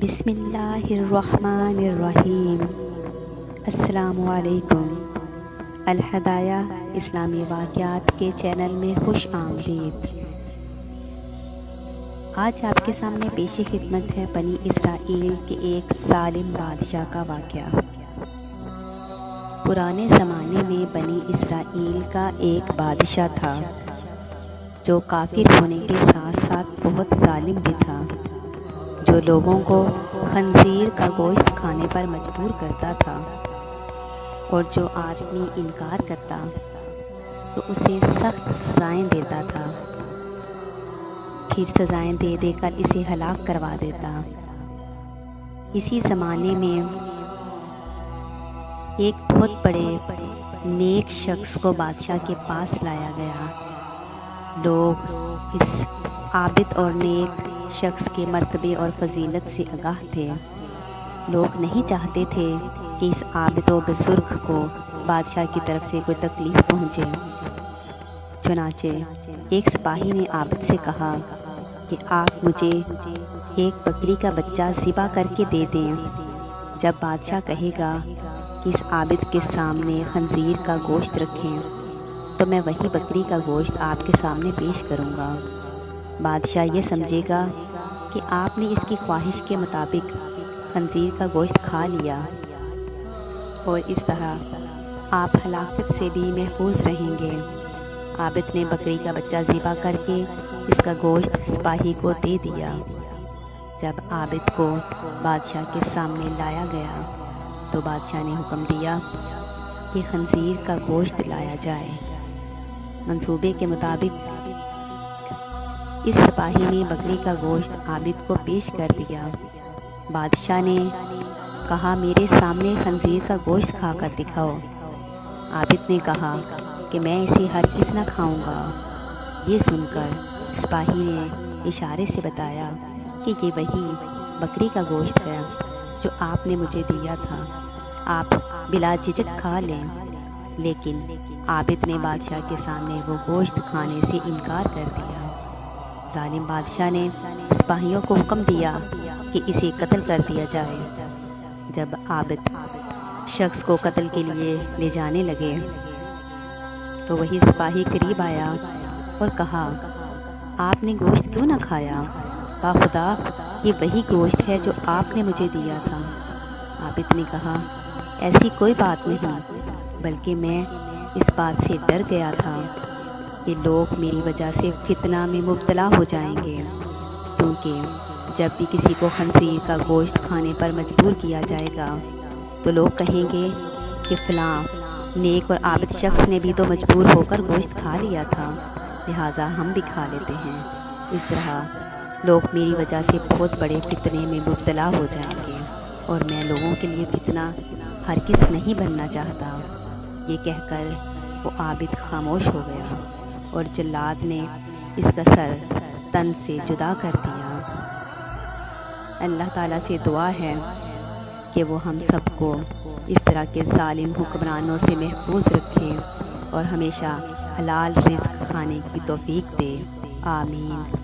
بسم اللہ الرحمن الرحیم۔ السلام علیکم۔ الہدایہ اسلامی واقعات کے چینل میں خوش آمدید۔ آج آپ کے سامنے پیش خدمت ہے بنی اسرائیل کے ایک ظالم بادشاہ کا واقعہ۔ پرانے زمانے میں بنی اسرائیل کا ایک بادشاہ تھا جو کافر ہونے کے ساتھ ساتھ بہت ظالم بھی تھا، جو لوگوں کو خنزیر کا گوشت کھانے پر مجبور کرتا تھا، اور جو آدمی انکار کرتا تو اسے سخت سزائیں دیتا تھا، پھر سزائیں دے دے کر اسے ہلاک کروا دیتا۔ اسی زمانے میں ایک بہت بڑے نیک شخص کو بادشاہ کے پاس لایا گیا۔ لوگ اس عابد اور نیک شخص کے مرتبے اور فضیلت سے آگاہ تھے۔ لوگ نہیں چاہتے تھے کہ اس عابد و بزرگ کو بادشاہ کی طرف سے کوئی تکلیف پہنچے۔ چنانچہ ایک سپاہی نے عابد سے کہا کہ آپ مجھے ایک بکری کا بچہ ذبح کر کے دے دیں۔ جب بادشاہ کہے گا کہ اس عابد کے سامنے خنزیر کا گوشت رکھیں تو میں وہی بکری کا گوشت آپ کے سامنے پیش کروں گا۔ بادشاہ یہ سمجھے گا کہ آپ نے اس کی خواہش کے مطابق خنزیر کا گوشت کھا لیا، اور اس طرح آپ ہلاکت سے بھی محفوظ رہیں گے۔ عابد نے بکری کا بچہ ذبح کر کے اس کا گوشت سپاہی کو دے دیا۔ جب عابد کو بادشاہ کے سامنے لایا گیا تو بادشاہ نے حکم دیا کہ خنزیر کا گوشت لایا جائے۔ منصوبے کے مطابق اس سپاہی نے بکری کا گوشت عابد کو پیش کر دیا۔ بادشاہ نے کہا میرے سامنے خنزیر کا گوشت کھا کر دکھاؤ۔ عابد نے کہا کہ میں اسے ہرگز نہ کھاؤں گا۔ یہ سن کر سپاہی نے اشارے سے بتایا کہ یہ وہی بکری کا گوشت ہے جو آپ نے مجھے دیا تھا، آپ بلا جھجک کھا لیں۔ لیکن عابد نے بادشاہ کے سامنے وہ گوشت کھانے سے انکار کر دیا۔ ظالم بادشاہ نے سپاہیوں کو حکم دیا کہ اسے قتل کر دیا جائے۔ جب عابد شخص کو قتل کے لیے لے جانے لگے تو وہی سپاہی قریب آیا اور کہا آپ نے گوشت کیوں نہ کھایا؟ باخدا یہ وہی گوشت ہے جو آپ نے مجھے دیا تھا۔ عابد نے کہا ایسی کوئی بات نہیں، بلکہ میں اس بات سے ڈر گیا تھا کہ لوگ میری وجہ سے فتنہ میں مبتلا ہو جائیں گے، کیونکہ جب بھی کسی کو خنزیر کا گوشت کھانے پر مجبور کیا جائے گا تو لوگ کہیں گے کہ فلاں نیک اور عابد شخص نے بھی تو مجبور ہو کر گوشت کھا لیا تھا، لہٰذا ہم بھی کھا لیتے ہیں۔ اس طرح لوگ میری وجہ سے بہت بڑے فتنے میں مبتلا ہو جائیں گے، اور میں لوگوں کے لیے فتنہ ہرگز نہیں بننا چاہتا۔ یہ کہہ کر وہ عابد خاموش ہو گیا، اور جلاد نے اس کا سر تن سے جدا کر دیا۔ اللہ تعالیٰ سے دعا ہے کہ وہ ہم سب کو اس طرح کے ظالم حکمرانوں سے محفوظ رکھے اور ہمیشہ حلال رزق کھانے کی توفیق دے۔ آمین۔